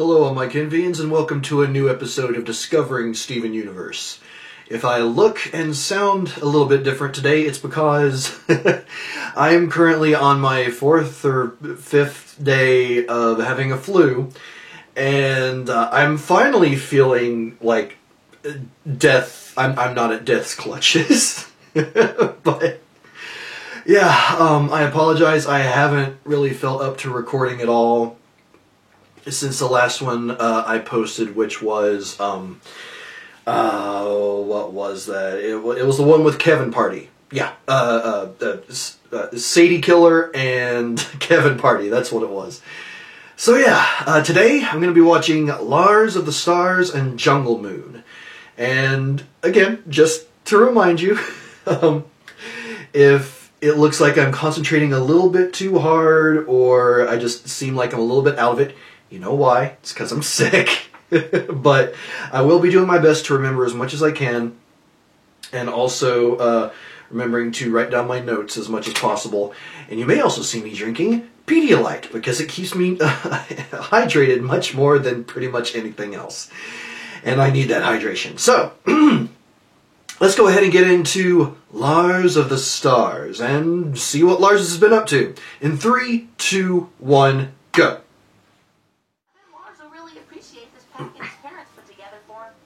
Hello, I'm Mike Envians, and welcome to a new episode of Discovering Steven Universe. If I look and sound a little bit different today, it's because I am currently on my 4th or 5th day of having a flu, and I'm finally feeling like death. I'm not at death's clutches, but yeah, I apologize. I haven't really felt up to recording at all since the last one I posted, which was, what was that? It was the one with Kevin Party. Yeah, Sadie Killer and Kevin Party, that's what it was. So yeah, today I'm going to be watching Lars of the Stars and Jungle Moon. And again, just to remind you, if it looks like I'm concentrating a little bit too hard, or I just seem like I'm a little bit out of it, you know why. It's because I'm sick. But I will be doing my best to remember as much as I can, and also remembering to write down my notes as much as possible. And you may also see me drinking Pedialyte, because it keeps me hydrated much more than pretty much anything else. And I need that hydration. So, let's go ahead and get into Lars of the Stars and see what Lars has been up to. In 3, 2, 1, go.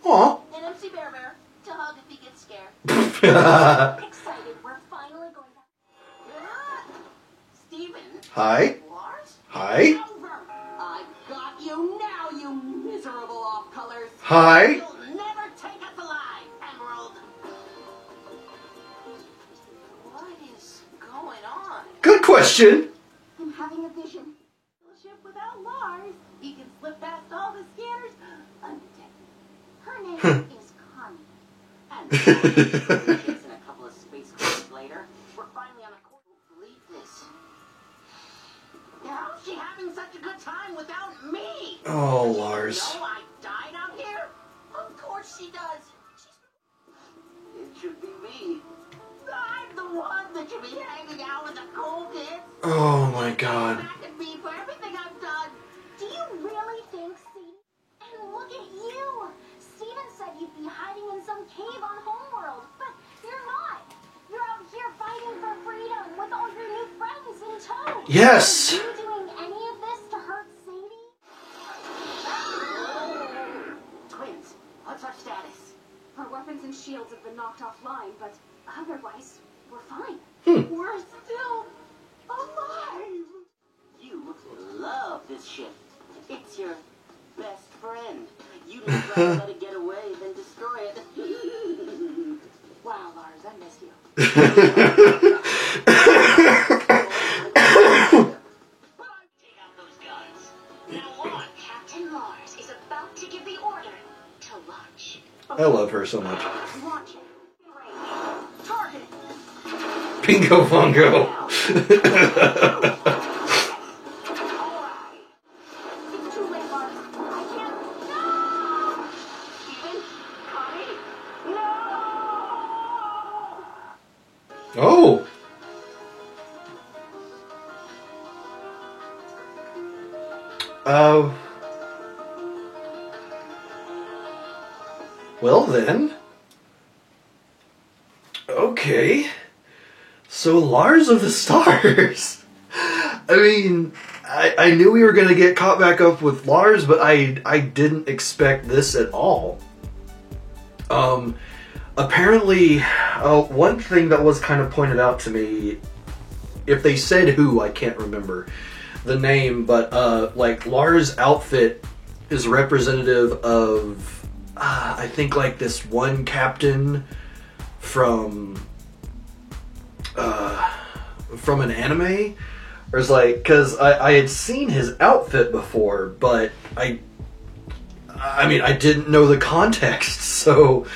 Aw. An MC Bear Bear to hug if he gets scared. Excited, we're finally going to... Steven? Hi. Lars? Hi. Over. I got you now, you miserable off-colors. Hi. You'll never take us alive, Emerald. What is going on? Good question. I'm having a vision. Ship without Lars. He can slip past all the scanners undetected. Her name is Connie. And in a couple of space cruises later, we're finally on a course. Believe this. How's she having such a good time without me? Oh, Lars. You know I died out here? Of course she does. It should be me. I'm the one that should be hanging out with the cool kids. Oh my God. Back at me for everything I've done. Do you really think, Sadie? And look at you. Steven said you'd be hiding in some cave on Homeworld, but you're not. You're out here fighting for freedom with all your new friends in tow. Yes. Are you doing any of this to hurt Sadie? Twins, what's our status? Our weapons and shields have been knocked offline, but otherwise, we're fine. We're still alive. You love this ship. It's your best friend. You'd rather let it get away than destroy it. Wow, Lars, I missed you. Take out those guns. Now on. Captain Lars is about to give the order to launch. I love her so much. Launch it. Target it. Bingo bongo. Oh! Well then. Okay. So Lars of the Stars. I mean, I knew we were going to get caught back up with Lars, but I didn't expect this at all. Apparently, one thing that was kind of pointed out to me, if they said who, I can't remember the name, but like Lars' outfit is representative of, I think like this one captain from an anime, or it's like, because I had seen his outfit before, but I mean, I didn't know the context, so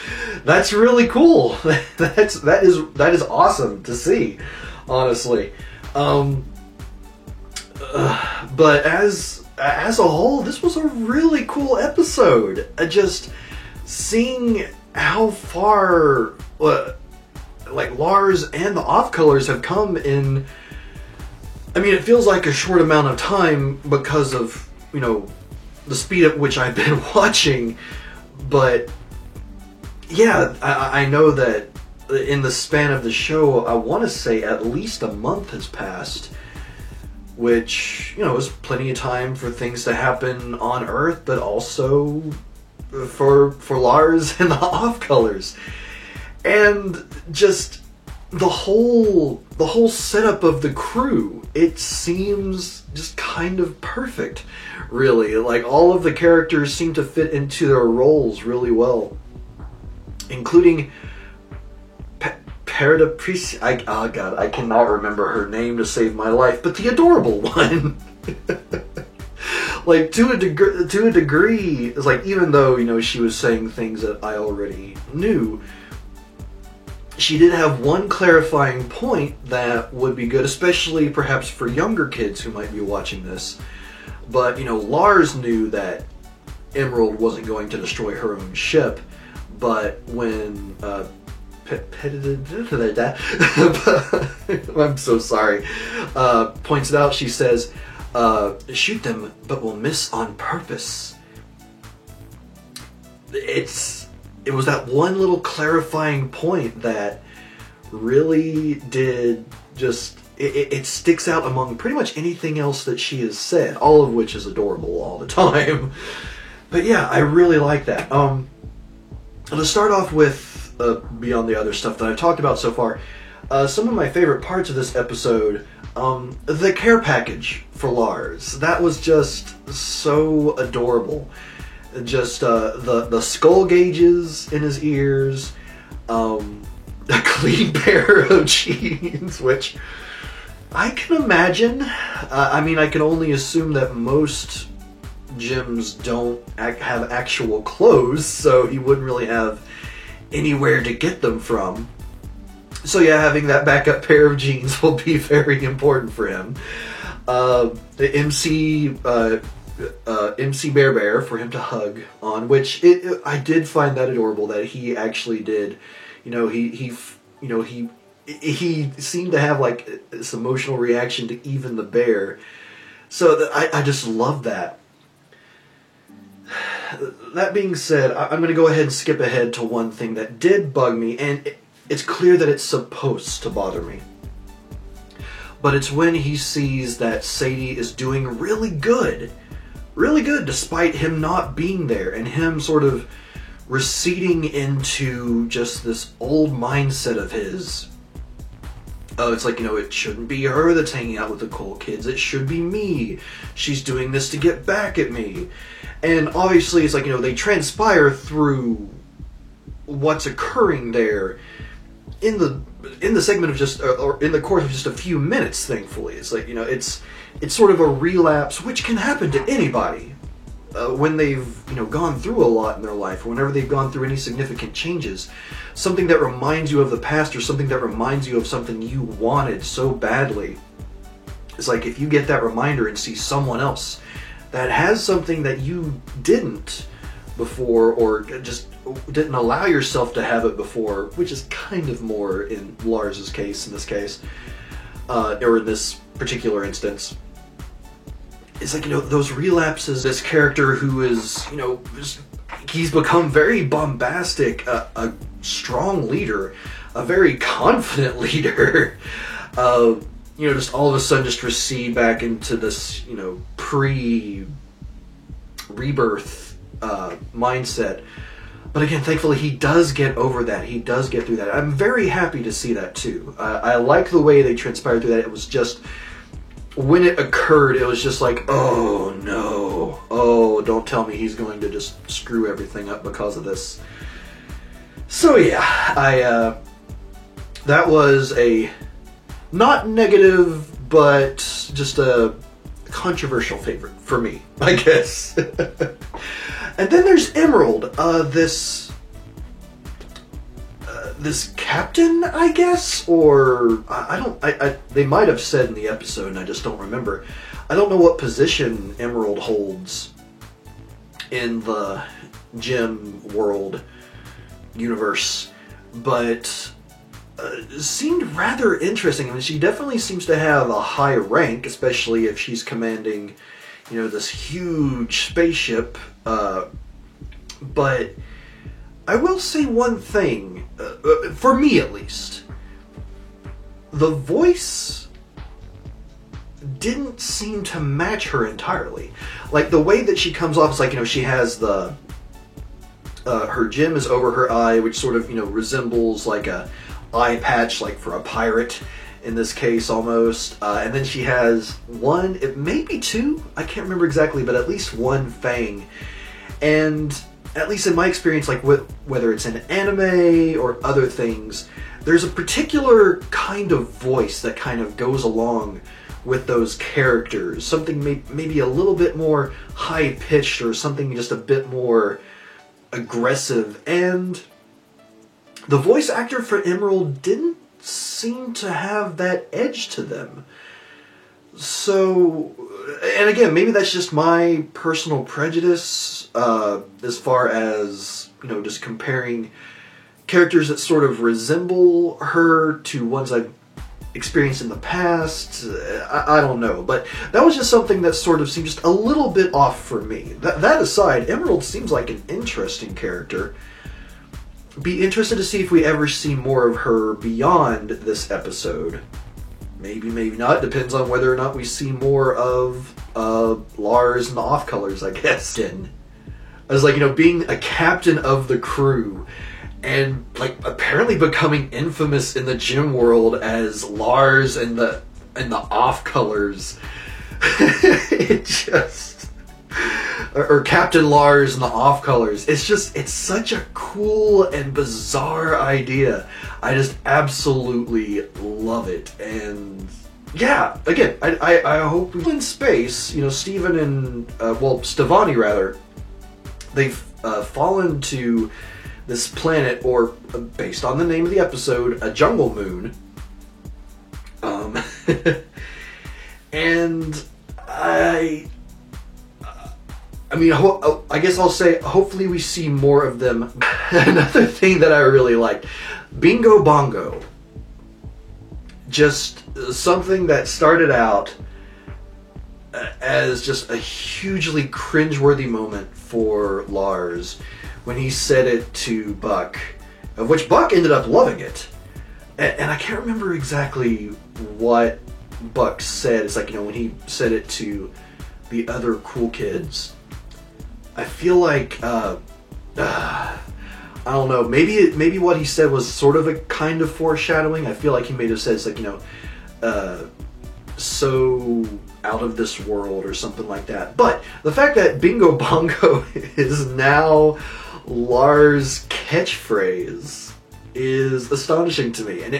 that's really cool. that is awesome to see, honestly. But as a whole, this was a really cool episode. Just seeing how far like Lars and the Off-Colors have come in. I mean, it feels like a short amount of time because of, you know, the speed at which I've been watching, but yeah, I know that in the span of the show, I want to say at least a month has passed, which, you know, is plenty of time for things to happen on Earth, but also for Lars and the Off-Colors. And just the whole setup of the crew, it seems just kind of perfect, really. Like, all of the characters seem to fit into their roles really well, including Perida Priest. Oh god, I cannot remember her name to save my life, but the adorable one. Like, to a degree, it's like, even though, you know, she was saying things that I already knew, she did have one clarifying point that would be good, especially perhaps for younger kids who might be watching this. But, you know, Lars knew that Emerald wasn't going to destroy her own ship, but when I'm so sorry, points it out, she says, shoot them, but we'll miss on purpose. It was that one little clarifying point that really did just, it sticks out among pretty much anything else that she has said, all of which is adorable all the time. But yeah, I really like that. To start off with, beyond the other stuff that I've talked about so far, some of my favorite parts of this episode, the care package for Lars. That was just so adorable. Just the skull gauges in his ears, a clean pair of jeans, which I can imagine. I mean, I can only assume that most gyms don't have actual clothes, so he wouldn't really have anywhere to get them from. So yeah, having that backup pair of jeans will be very important for him. The MC Bear for him to hug on, which I did find that adorable that he actually did. You know, he seemed to have like this emotional reaction to even the bear. So I just love that. That being said, I'm going to go ahead and skip ahead to one thing that did bug me, and it's clear that it's supposed to bother me. But it's when he sees that Sadie is doing really good, despite him not being there, and him sort of receding into just this old mindset of his. It's like, you know, it shouldn't be her that's hanging out with the cool kids, it should be me. She's doing this to get back at me. And obviously, it's like, you know, they transpire through what's occurring there in the segment of just, or in the course of just a few minutes, thankfully. It's like, you know, it's sort of a relapse, which can happen to anybody when they've, you know, gone through a lot in their life, or whenever they've gone through any significant changes. Something that reminds you of the past, or something that reminds you of something you wanted so badly. It's like, if you get that reminder and see someone else that has something that you didn't before, or just didn't allow yourself to have it before, which is kind of more in Lars's case in this case, or in this particular instance. It's like, you know, those relapses, this character who is, you know, he's become very bombastic, a strong leader, a very confident leader, you know, just all of a sudden just recede back into this, you know, pre-rebirth mindset. But again, thankfully, he does get over that. He does get through that. I'm very happy to see that, too. I like the way they transpired through that. It was just, when it occurred, it was just like, oh, no. Oh, don't tell me he's going to just screw everything up because of this. So, yeah, that was a not negative, but just a controversial favorite for me, I guess. And then there's Emerald, this captain, I guess, or they might have said in the episode, and I just don't remember. I don't know what position Emerald holds in the gym world universe, but seemed rather interesting. I mean, she definitely seems to have a high rank, especially if she's commanding, you know, this huge spaceship. But I will say one thing, for me at least. The voice didn't seem to match her entirely. Like, the way that she comes off is like, you know, she has the... her gem is over her eye, which sort of, you know, resembles like a eye patch, like for a pirate in this case, almost. And then she has one, it may be two, I can't remember exactly, but at least one fang. And at least in my experience, like whether it's in anime or other things, there's a particular kind of voice that kind of goes along with those characters. Something maybe a little bit more high-pitched, or something just a bit more aggressive. And the voice actor for Emerald didn't seem to have that edge to them. So, and again, maybe that's just my personal prejudice, as far as, you know, just comparing characters that sort of resemble her to ones I've experienced in the past. I don't know, but that was just something that sort of seemed just a little bit off for me. That aside, Emerald seems like an interesting character. Be interested to see if we ever see more of her beyond this episode. Maybe, maybe not. Depends on whether or not we see more of Lars and the Off-Colors, I guess. And I was like, you know, being a captain of the crew and like apparently becoming infamous in the gym world as Lars and the Off-Colors. It just, or Captain Lars and the Off-Colors. It's such a cool and bizarre idea. I just absolutely love it. And yeah, again, I hope in space, you know, Steven and Stevonnie rather, they've fallen to this planet, or based on the name of the episode, a jungle moon. And I mean, I guess I'll say, hopefully we see more of them. Another thing that I really liked, Bingo Bongo. Just something that started out as just a hugely cringeworthy moment for Lars when he said it to Buck, of which Buck ended up loving it. And I can't remember exactly what Buck said. It's like, you know, when he said it to the other cool kids, I feel like, I don't know, maybe what he said was sort of a kind of foreshadowing. I feel like he may have said, it's like, you know, so out of this world or something like that. But the fact that Bingo Bongo is now Lars' catchphrase is astonishing to me. And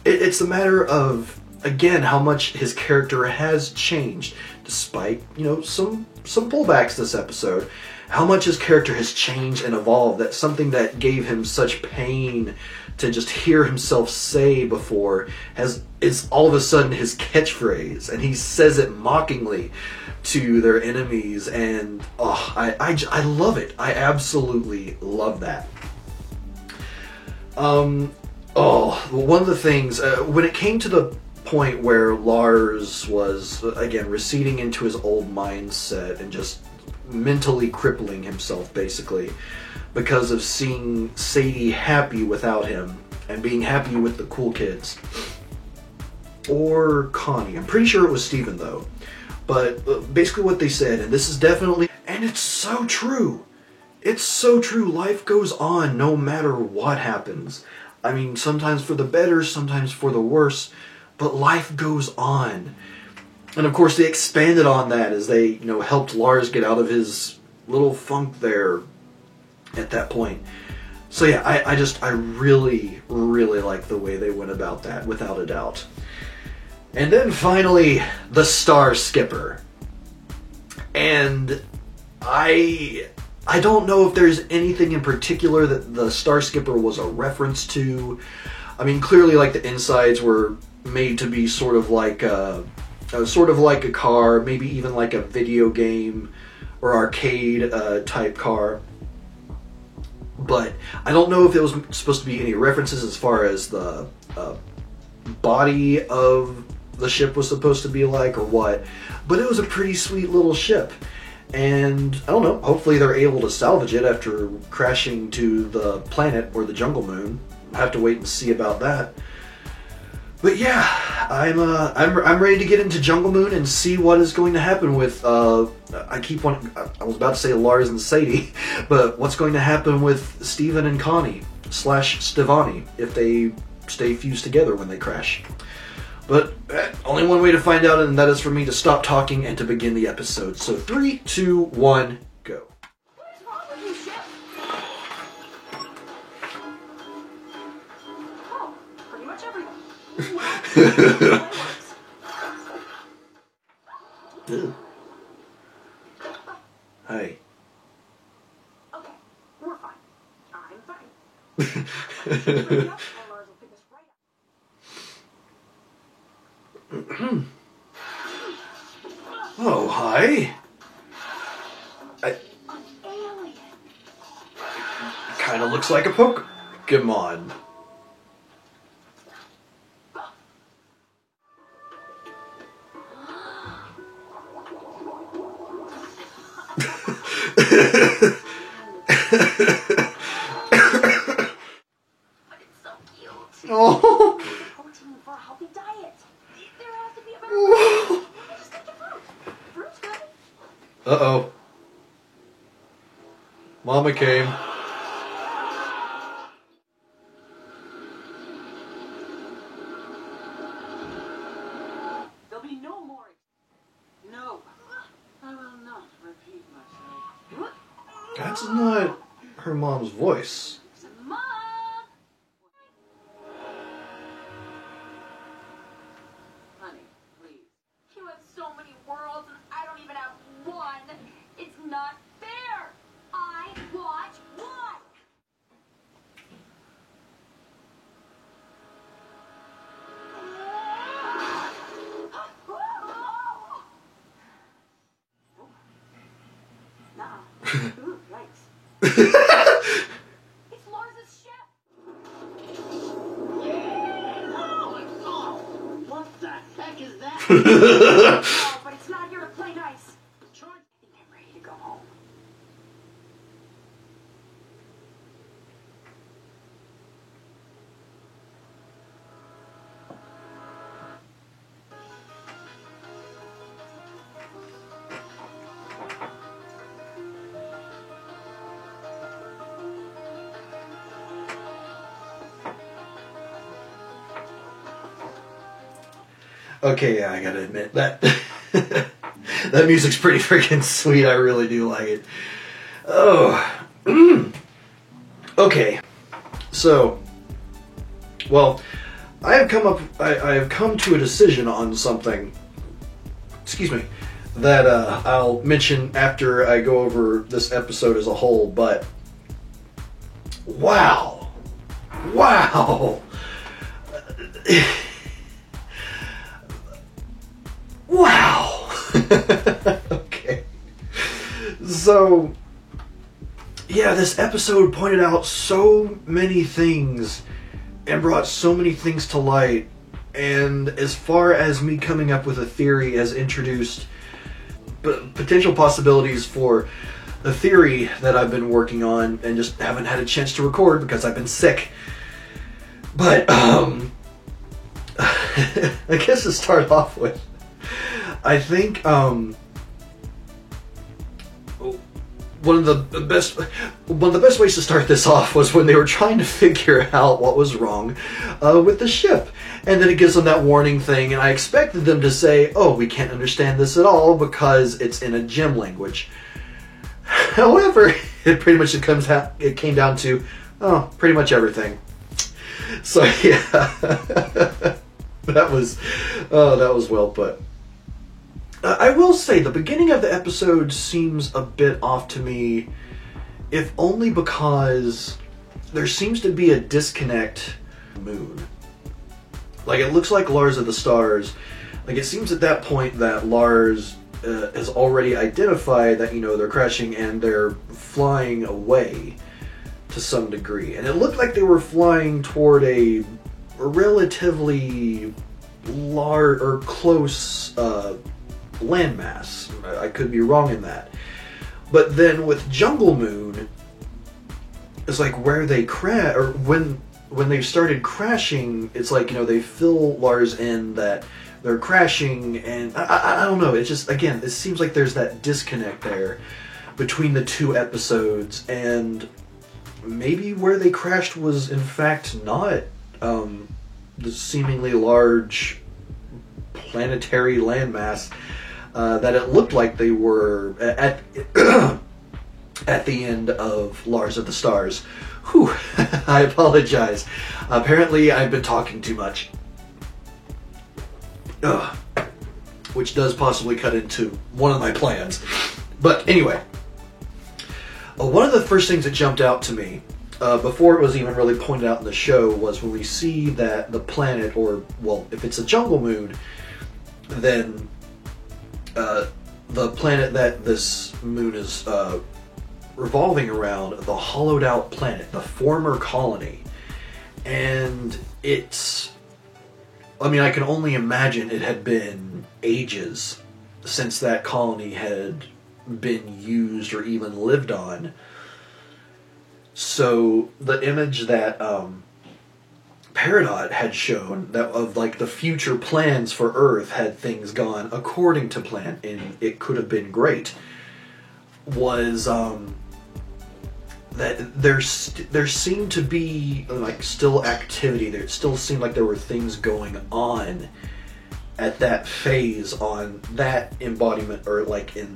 it's a matter of, again, how much his character has changed, despite, you know, some pullbacks this episode. How much his character has changed and evolved. That's something that gave him such pain to just hear himself say before is all of a sudden his catchphrase, and he says it mockingly to their enemies. And oh, I love it. I absolutely love that. One of the things when it came to the point where Lars was again receding into his old mindset and just mentally crippling himself basically because of seeing Sadie happy without him and being happy with the cool kids, or Connie. I'm pretty sure it was Steven though. But basically what they said, and this is definitely, and it's so true. It's so true. Life goes on no matter what happens. I mean, sometimes for the better, sometimes for the worse, but life goes on. And of course they expanded on that as they, you know, helped Lars get out of his little funk there at that point. So yeah, I really, really like the way they went about that, without a doubt. And then finally, the Star Skipper. And I don't know if there's anything in particular that the Star Skipper was a reference to. I mean, clearly, like, the insides were made to be sort of like a car, maybe even like a video game or arcade type car. But I don't know if there was supposed to be any references as far as the body of the ship was supposed to be like or what, but it was a pretty sweet little ship. And I don't know, hopefully they're able to salvage it after crashing to the planet or the jungle moon. I have to wait and see about that. But yeah, I'm ready to get into Jungle Moon and see what is going to happen with I was about to say Lars and Sadie, but what's going to happen with Steven and Connie / Stevani if they stay fused together when they crash. But only one way to find out, and that is for me to stop talking and to begin the episode. So 3, 2, 1, go. What is wrong with you, Ship? Oh, pretty much everything. Well, Hi. okay, we're fine. I'm fine. Bring it up, and Lars will pick us right up. Oh, hi. An alien. Kind of looks like a Pokemon. But it's so cute. Oh. Protein for a healthy diet. There has to be a better way. Just take your fruit. Fruit's good. Uh-oh. Mama came. There'll be no more. No. I will not repeat myself. That's not her mom's voice. Mom! Honey, please. You have so many worlds and I don't even have one. It's not fair. I watch one. Ooh, yikes. It's Lars's ship. What the heck is that? Oh, but it's not here to play nice. I think I'm ready to go home. Okay, yeah, I gotta admit that that music's pretty freaking sweet. I really do like it. Oh, okay. So, well, I have come to a decision on something. Excuse me. That I'll mention after I go over this episode as a whole. But wow. Wow. Okay. So, yeah, this episode pointed out so many things and brought so many things to light. And as far as me coming up with a theory has introduced potential possibilities for a theory that I've been working on and just haven't had a chance to record because I've been sick. But, I guess to start off with, I think one of the best ways to start this off was when they were trying to figure out what was wrong with the ship, and then it gives them that warning thing, and I expected them to say, "Oh, we can't understand this at all because it's in a gem language." However, it pretty much it came down to, oh, pretty much everything. So yeah, that was well put. I will say the beginning of the episode seems a bit off to me, if only because there seems to be a disconnect. Moon. Like, it looks like Lars of the Stars. Like, it seems at that point that Lars has already identified that, they're crashing and they're flying away to some degree. And it looked like they were flying toward a relatively large or close landmass. I could be wrong in that. But then with Jungle Moon, it's like where they crash, or when they started crashing, it's like, you know, they fill Lars in that they're crashing, and I don't know, it's just, again, it seems like there's that disconnect there between the two episodes, and maybe where they crashed was in fact not the seemingly large planetary landmass that it looked like they were at at the end of Lars of the Stars. Whew, I apologize. Apparently I've been talking too much. Ugh. Which does possibly cut into one of my plans. But anyway, one of the first things that jumped out to me, before it was even really pointed out in the show, was when we see that the planet, or, well, if it's a jungle moon, then the planet that this moon is revolving around, the hollowed out planet, the former colony. And it's, I mean, I can only imagine it had been ages since that colony had been used or even lived on. So the image that Peridot had shown, that of like the future plans for Earth, had things gone according to plan and it could have been great, was that there seemed to be like still activity there. It still seemed like there were things going on at that phase on that embodiment, or like in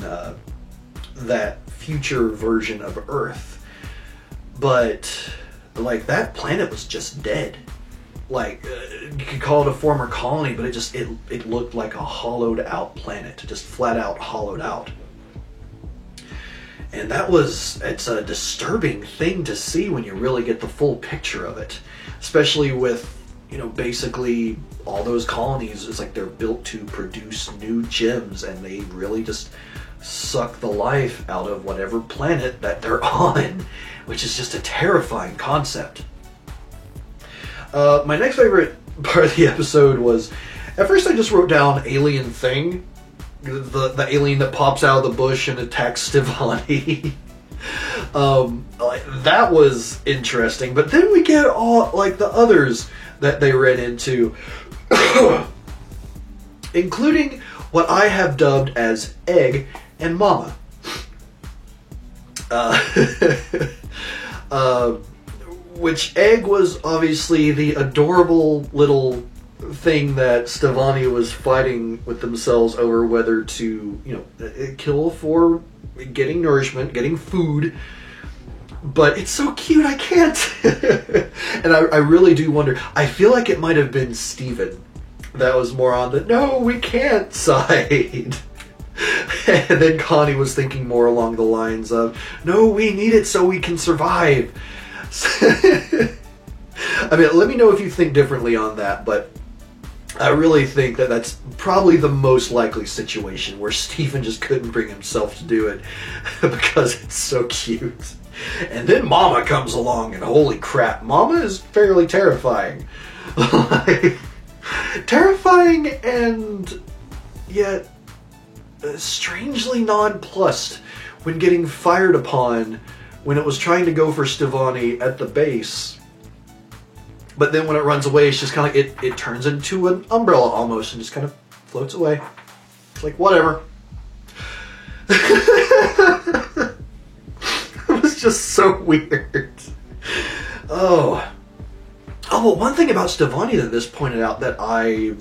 that future version of Earth. But like that planet was just dead. Like you could call it a former colony, but it looked like a hollowed out planet, just flat out hollowed out. And it's a disturbing thing to see when you really get the full picture of it. Especially with, you know, basically all those colonies, it's like they're built to produce new gems, and they really just suck the life out of whatever planet that they're on, which is just a terrifying concept. My next favorite part of the episode was, at first I just wrote down alien thing. The alien that pops out of the bush and attacks Stevonnie. That was interesting, but then we get all like the others that they ran into, including what I have dubbed as Egg and Mama. Which Egg was obviously the adorable little thing that Stevonnie was fighting with themselves over whether to, you know, kill for getting nourishment, getting food. But it's so cute, I can't. And I really do wonder. I feel like it might have been Steven that was more on the no, we can't side. And then Connie was thinking more along the lines of, no, we need it so we can survive. I mean, let me know if you think differently on that, but I really think that that's probably the most likely situation where Steven just couldn't bring himself to do it because it's so cute. And then Mama comes along, and holy crap, Mama is fairly terrifying. Like, terrifying and yet strangely nonplussed when getting fired upon when it was trying to go for Stevonnie at the base. But then when it runs away, it's just kind of like, it turns into an umbrella almost and just kind of floats away. It's like, whatever. It was just so weird. Oh, well, one thing about Stevonnie that this pointed out that I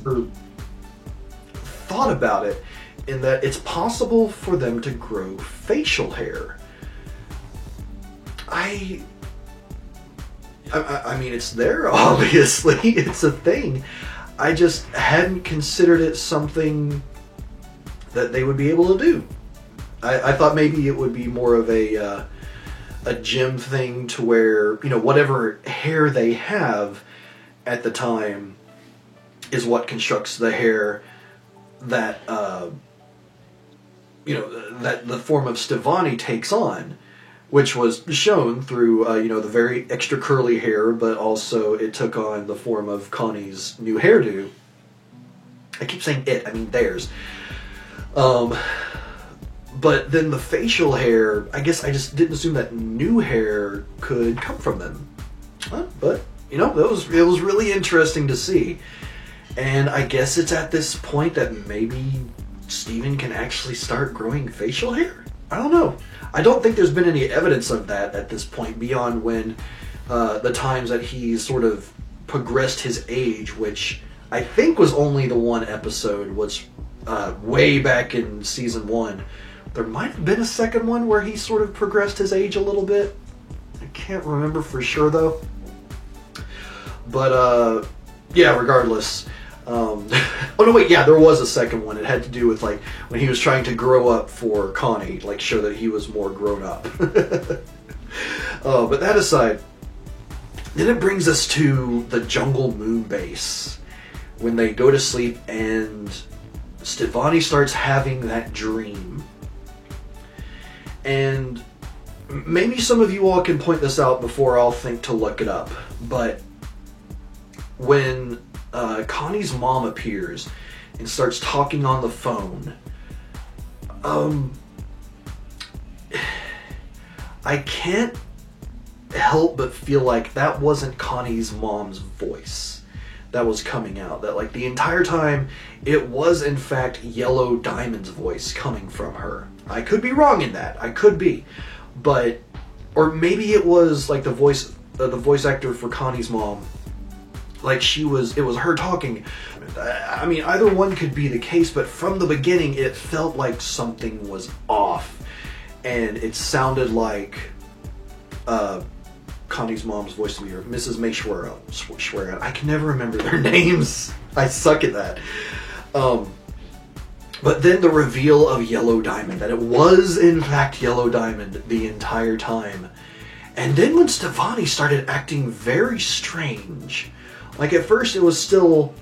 thought about it, in that it's possible for them to grow facial hair. I mean, it's there, obviously. It's a thing. I just hadn't considered it something that they would be able to do. I thought maybe it would be more of a gym thing to where, you know, whatever hair they have at the time is what constructs the hair that, you know, that the form of Stevonnie takes on. Which was shown through, you know, the very extra curly hair, but also it took on the form of Connie's new hairdo. I keep saying it, I mean theirs. But then the facial hair, I guess I just didn't assume that new hair could come from them. But, you know, it was really interesting to see. And I guess it's at this point that maybe Steven can actually start growing facial hair? I don't know. I don't think there's been any evidence of that at this point beyond when the times that he sort of progressed his age, which I think was only the one episode, was way back in season 1. There might have been a second one where he sort of progressed his age a little bit. I can't remember for sure though. But yeah, regardless. Oh no, wait, yeah, there was a second one. It had to do with like when he was trying to grow up for Connie, like show that he was more grown up. But that aside, then it brings us to the Jungle Moon base when they go to sleep and Stevonnie starts having that dream. And maybe some of you all can point this out before I'll think to look it up, but when Connie's mom appears and starts talking on the phone, I can't help but feel like that wasn't Connie's mom's voice that was coming out. That like the entire time it was in fact Yellow Diamond's voice coming from her. I could be wrong in that. I could be. But or maybe it was like the voice actor for Connie's mom. Like it was her talking. I mean, either one could be the case, but from the beginning it felt like something was off. And it sounded like Connie's mom's voice to me, or Mrs. May Schwerer. I can never remember their names. I suck at that. But then the reveal of Yellow Diamond, that it was in fact Yellow Diamond the entire time. And then when Stevonnie started acting very strange, like at first it was still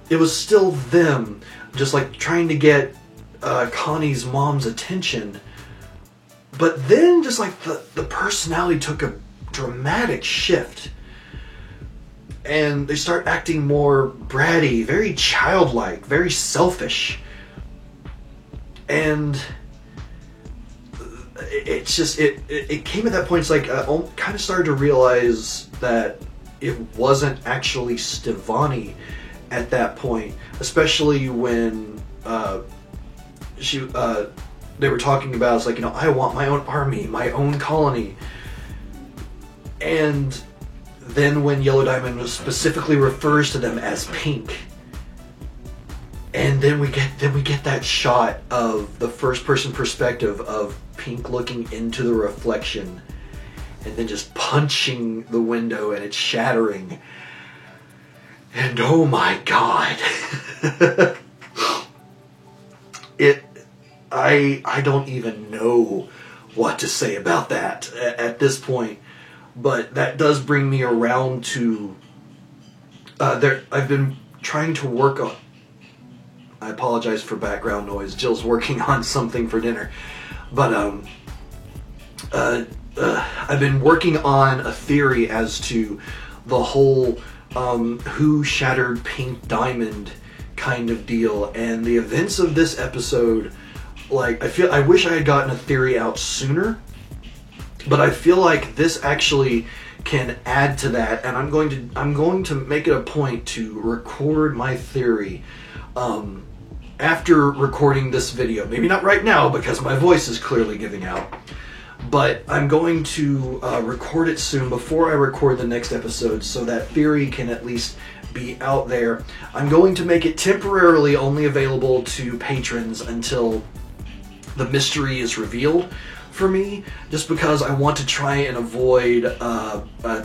them, just like trying to get Connie's mom's attention. But then just like the personality took a dramatic shift. And they start acting more bratty, very childlike, very selfish. And it's just, it came at that point, it's like I kind of started to realize that it wasn't actually Stevonnie at that point, especially when they were talking about, it's like, you know, I want my own army, my own colony. And then when Yellow Diamond specifically refers to them as pink, and then we get that shot of the first person perspective of Pink looking into the reflection and then just punching the window and it's shattering. And oh my god. I don't even know what to say about that at this point. But that does bring me around to I've been trying to work on, I apologize for background noise, Jill's working on something for dinner, but I've been working on a theory as to the whole who shattered Pink Diamond kind of deal, and the events of this episode, like I wish I had gotten a theory out sooner. But I feel like this actually can add to that, and I'm going to make it a point to record my theory after recording this video. Maybe not right now because my voice is clearly giving out, but I'm going to record it soon before I record the next episode, so that theory can at least be out there. I'm going to make it temporarily only available to patrons until the mystery is revealed for me, just because I want to try and avoid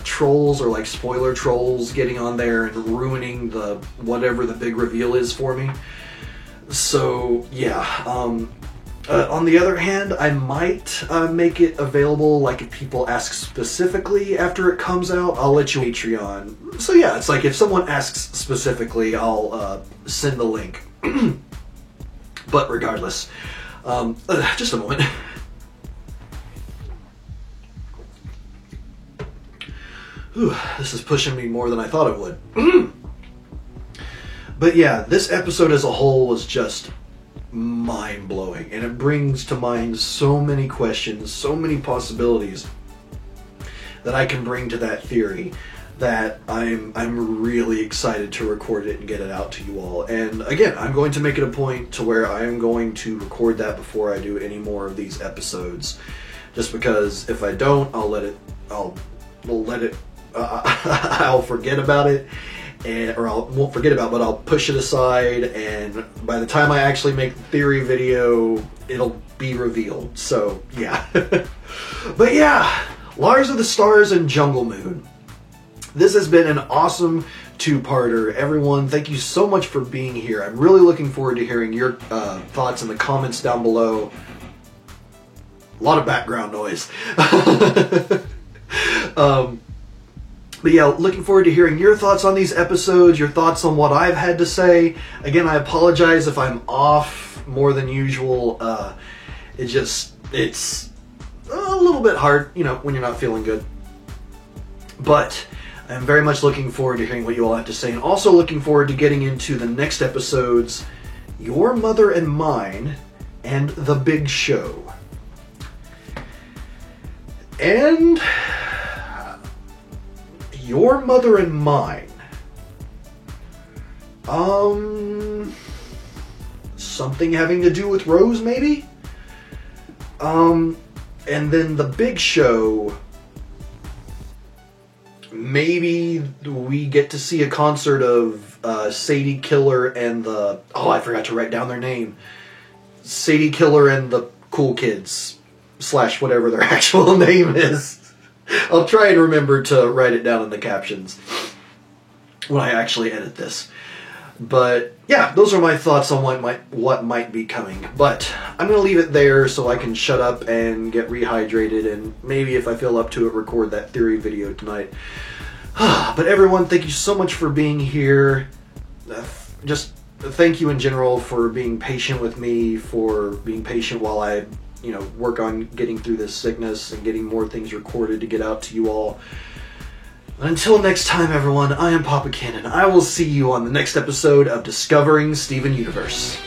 trolls or like spoiler trolls getting on there and ruining the whatever the big reveal is for me. So yeah, on the other hand, I might make it available, like if people ask specifically after it comes out, I'll let you Patreon. So yeah, it's like if someone asks specifically, I'll send the link. But regardless, just a moment. Whew, this is pushing me more than I thought it would. But yeah, this episode as a whole was just mind-blowing, and it brings to mind so many questions, so many possibilities that I can bring to that theory, that I'm really excited to record it and get it out to you all. And again, I'm going to make it a point to where I am going to record that before I do any more of these episodes, just because if I don't, I'll forget about it, or I won't forget about it, but I'll push it aside, and by the time I actually make the theory video, it'll be revealed. So yeah. But yeah, Lars of the Stars and Jungle Moon. This has been an awesome two-parter. Everyone, thank you so much for being here. I'm really looking forward to hearing your thoughts in the comments down below. A lot of background noise. But yeah, looking forward to hearing your thoughts on these episodes, your thoughts on what I've had to say. Again, I apologize if I'm off more than usual. It's a little bit hard, you know, when you're not feeling good. But I'm very much looking forward to hearing what you all have to say, and also looking forward to getting into the next episodes, Your Mother and Mine, and The Big Show. And Your Mother and Mine. Something having to do with Rose, maybe? And then The Big Show, maybe we get to see a concert of Sadie Killer and the... Oh, I forgot to write down their name. Sadie Killer and the Cool Kids. / whatever their actual name is. I'll try and remember to write it down in the captions when I actually edit this. But yeah, those are my thoughts on what might be coming. But I'm going to leave it there so I can shut up and get rehydrated, and maybe if I feel up to it, record that theory video tonight. But everyone, thank you so much for being here. Just thank you in general for being patient with me, for being patient while I, you know, work on getting through this sickness and getting more things recorded to get out to you all. Until next time, everyone, I am Papa Cannon. I will see you on the next episode of Discovering Steven Universe.